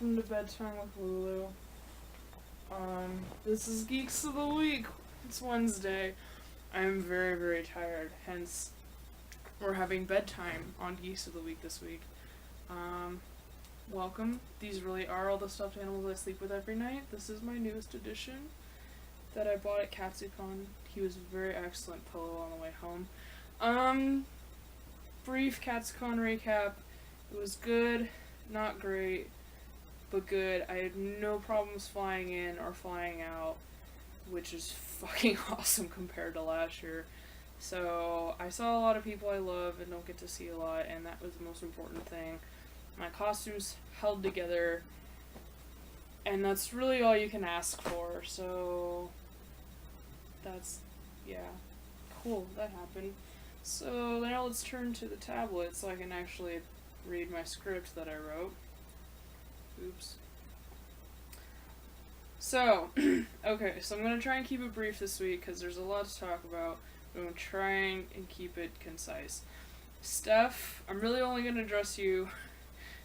welcome to Bedtime with Lulu. This is Geeks of the Week. It's Wednesday. I'm very, very tired, hence we're having bedtime on Geeks of the Week this week. Welcome. These really are all the stuffed animals I sleep with every night. This is my newest addition that I bought at Katsucon. He was a very excellent pillow on the way home. Brief Katsucon recap. It was good, not great, but good. I had no problems flying in or flying out, which is fucking awesome compared to last year. So, I saw a lot of people I love and don't get to see a lot, and that was the most important thing. My costumes held together, and that's really all you can ask for, so yeah, cool, that happened. So now let's turn to the tablet so I can actually read my script that I wrote. Oops. So, okay, so I'm going to try and keep it brief this week because there's a lot to talk about. I'm going to try and keep it concise. Steph, I'm really only going to address you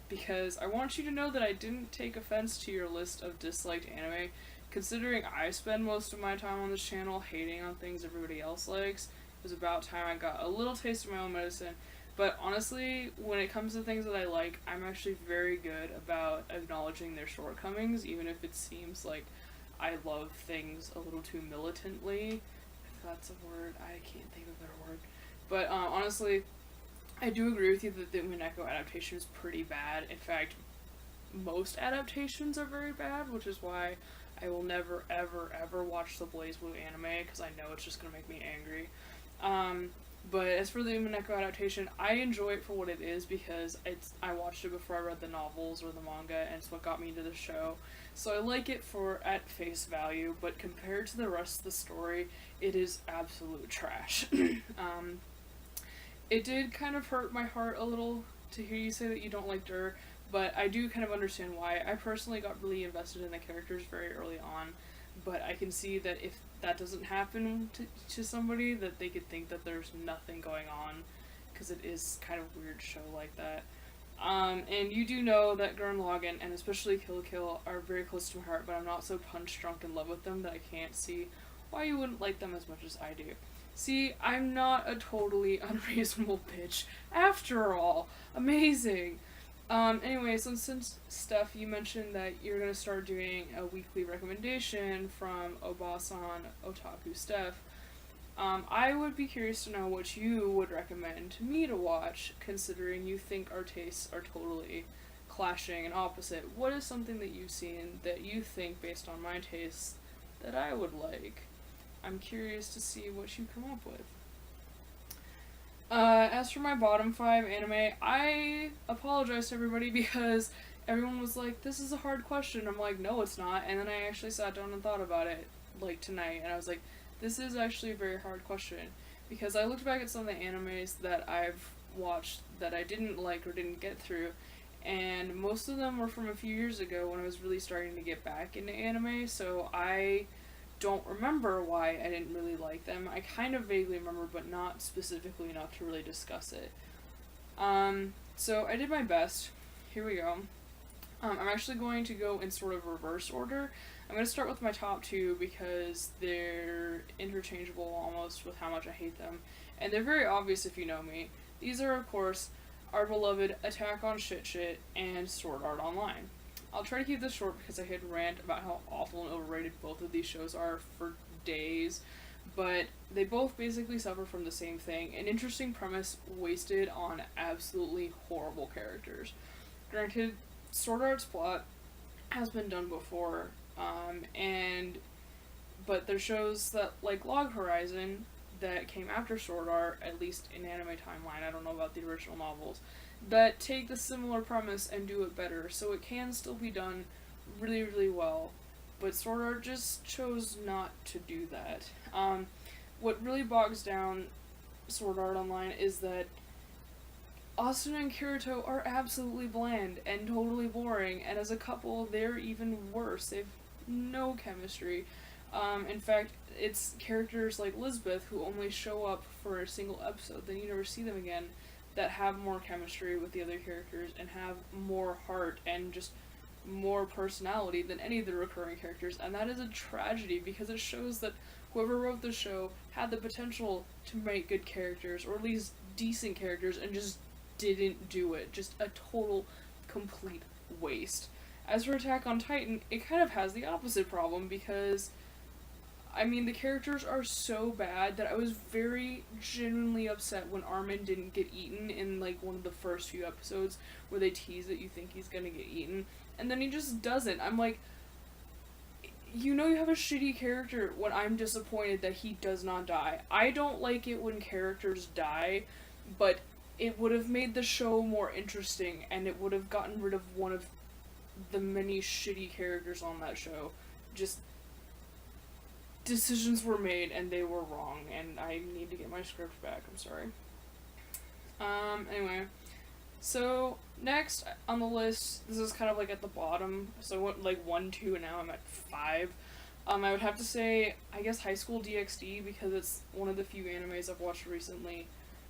because I want you to know that I didn't take offense to your list of disliked anime, considering I spend most of my time on this channel hating on things everybody else likes. It was about time I got a little taste of my own medicine. But honestly, when it comes to things that I like, I'm actually very good about acknowledging their shortcomings, even if it seems like I love things a little too militantly. If that's a word, I can't think of a better word. But honestly, I do agree with you that the Mineko adaptation is pretty bad. In fact, most adaptations are very bad, which is why I will never, ever, ever watch the Blaze Blue anime, because I know it's just going to make me angry. But as for the Mineko adaptation, I enjoy it for what it is because I watched it before I read the novels or the manga, and it's what got me into the show. So I like it for at face value, but compared to the rest of the story, it is absolute trash. It did kind of hurt my heart a little to hear you say that you don't like Dur, but I do kind of understand why. I personally got really invested in the characters very early on, but I can see that if that doesn't happen to somebody, that they could think that there's nothing going on, because it is kind of a weird show like that. And you do know that Gurren Lagann, and especially Kill la Kill, are very close to my heart, but I'm not so punch-drunk in love with them that I can't see why you wouldn't like them as much as I do. See, I'm not a totally unreasonable bitch, after all. Amazing! Anyway, so since, Steph, you mentioned that you're going to start doing a weekly recommendation from Obasan Otaku Steph, I would be curious to know what you would recommend to me to watch, considering you think our tastes are totally clashing and opposite. What is something that you've seen that you think, based on my tastes, that I would like? I'm curious to see what you come up with. As for my bottom 5 anime, I apologize to everybody because everyone was like, this is a hard question. I'm like, no, it's not. And then I actually sat down and thought about it, like, tonight, and I was like, this is actually a very hard question. Because I looked back at some of the animes that I've watched that I didn't like or didn't get through, and most of them were from a few years ago when I was really starting to get back into anime, so I don't remember why I didn't really like them. I kind of vaguely remember, but not specifically enough to really discuss it. So I did my best. Here we go. I'm actually going to go in sort of reverse order. I'm going to start with my top 2 because they're interchangeable almost with how much I hate them. And they're very obvious if you know me. These are, of course, our beloved Attack on Shit and Sword Art Online. I'll try to keep this short because I could rant about how awful and overrated both of these shows are for days, but they both basically suffer from the same thing, an interesting premise wasted on absolutely horrible characters. Granted, Sword Art's plot has been done before, but there's shows that, like Log Horizon, that came after Sword Art, at least in anime timeline, I don't know about the original novels, that take the similar premise and do it better, so it can still be done really, really well, but Sword Art just chose not to do that. What really bogs down Sword Art Online is that Asuna and Kirito are absolutely bland and totally boring, and as a couple, they're even worse. They have no chemistry. In fact, it's characters like Lisbeth, who only show up for a single episode, then you never see them again, that have more chemistry with the other characters and have more heart and just more personality than any of the recurring characters, and that is a tragedy because it shows that whoever wrote the show had the potential to make good characters, or at least decent characters, and just didn't do it. Just a total, complete waste. As for Attack on Titan, it kind of has the opposite problem because, I mean, the characters are so bad that I was very genuinely upset when Armin didn't get eaten in, like, one of the first few episodes where they tease that you think he's gonna get eaten, and then he just doesn't. I'm like, you know you have a shitty character when I'm disappointed that he does not die. I don't like it when characters die, but it would have made the show more interesting, and it would have gotten rid of one of the many shitty characters on that show. Just decisions were made and they were wrong, and I need to get my script back. I'm sorry. Anyway, so next on the list, this is kind of like at the bottom. So what, like 1, 2, and now I'm at 5. I would have to say, I guess High School DxD because it's one of the few animes I've watched recently.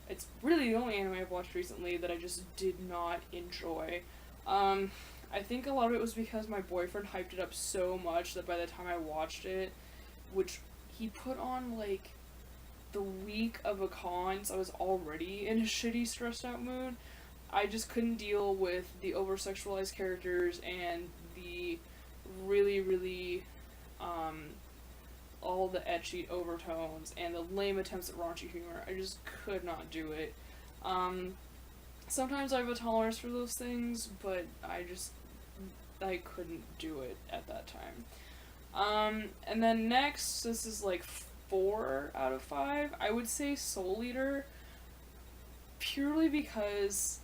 It's really the only anime I've watched recently that I just did not enjoy. I think a lot of it was because my boyfriend hyped it up so much that by the time I watched it, which he put on, like, the week of a con, so I was already in a shitty, stressed out mood, I just couldn't deal with the over-sexualized characters and the really, really, all the ecchi overtones and the lame attempts at raunchy humor. I just could not do it. Sometimes I have a tolerance for those things, but I couldn't do it at that time. And then next, this is like 4 out of 5, I would say Soul Eater, purely because,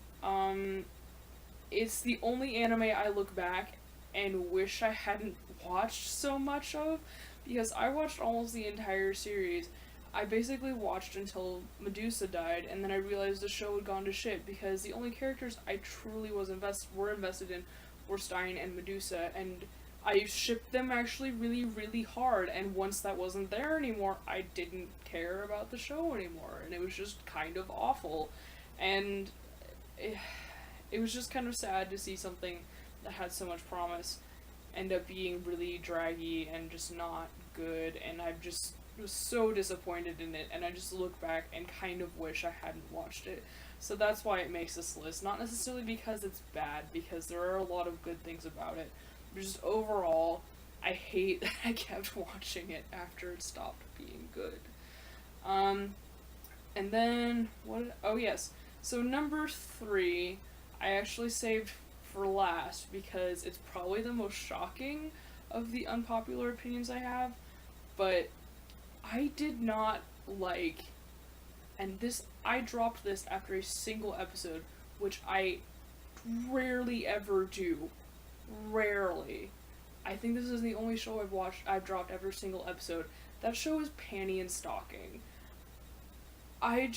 it's the only anime I look back and wish I hadn't watched so much of, because I watched almost the entire series. I basically watched until Medusa died, and then I realized the show had gone to shit, because the only characters I truly were invested in were Stein and Medusa, and I shipped them actually really, really hard, and once that wasn't there anymore, I didn't care about the show anymore, and it was just kind of awful, and it was just kind of sad to see something that had so much promise end up being really draggy and just not good, and I just was so disappointed in it, and I just look back and kind of wish I hadn't watched it. So that's why it makes this list. Not necessarily because it's bad, because there are a lot of good things about it, but just overall, I hate that I kept watching it after it stopped being good. And then, oh yes, so number 3, I actually saved for last, because it's probably the most shocking of the unpopular opinions I have, but I did not like, and I dropped this after a single episode, which I rarely ever do. Rarely. I think this is the only show I've dropped every single episode. That show is Panty and Stalking. I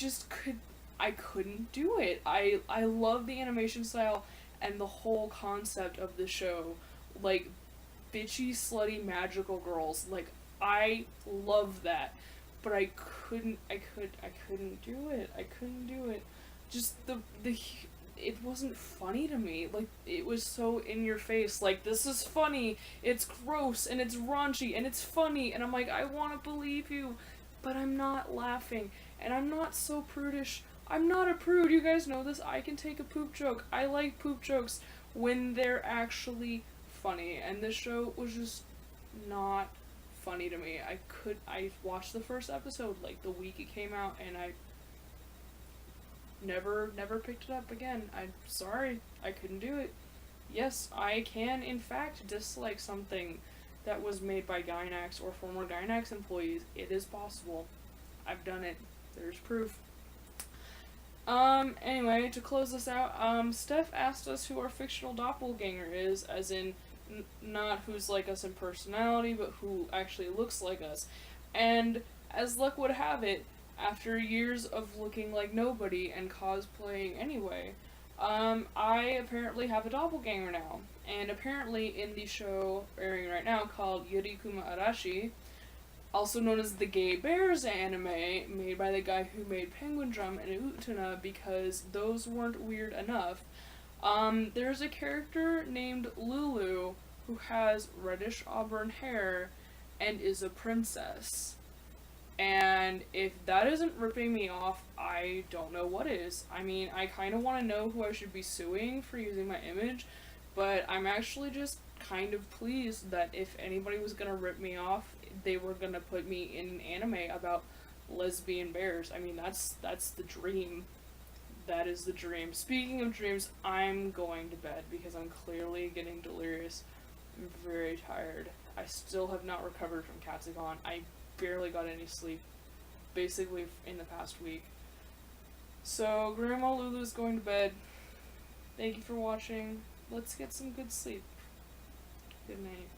couldn't do it. I love the animation style and the whole concept of the show. Like, bitchy, slutty, magical girls. Like, I love that. But I couldn't do it. I couldn't do it. Just it wasn't funny to me. Like, it was so in your face. Like, this is funny, it's gross, and it's raunchy, and it's funny, and I'm like, I want to believe you, but I'm not laughing, and I'm not so prudish. I'm not a prude, you guys know this. I can take a poop joke. I like poop jokes when they're actually funny, and this show was just not funny to me. I watched the first episode, like, the week it came out, and I never picked it up again. I'm sorry, I couldn't do it. Yes, I can, in fact, dislike something that was made by Gainax or former Gainax employees. It is possible. I've done it. There's proof. Anyway, to close this out, Steph asked us who our fictional doppelganger is, as in, not who's like us in personality, but who actually looks like us. And, as luck would have it, after years of looking like nobody and cosplaying anyway, I apparently have a doppelganger now. And apparently in the show airing right now called Yurikuma Arashi, also known as the Gay Bears anime, made by the guy who made Penguin Drum and Utena, because those weren't weird enough, There's a character named Lulu who has reddish auburn hair and is a princess. And if that isn't ripping me off, I don't know what is. I mean, I kind of want to know who I should be suing for using my image, but I'm actually just kind of pleased that if anybody was gonna rip me off, they were gonna put me in an anime about lesbian bears. I mean, that's the dream. That is the dream. Speaking of dreams, I'm going to bed because I'm clearly getting delirious. I'm very tired. I still have not recovered from Katsucon. I barely got any sleep, basically in the past week. So, Grandma Lulu's going to bed. Thank you for watching. Let's get some good sleep. Good night.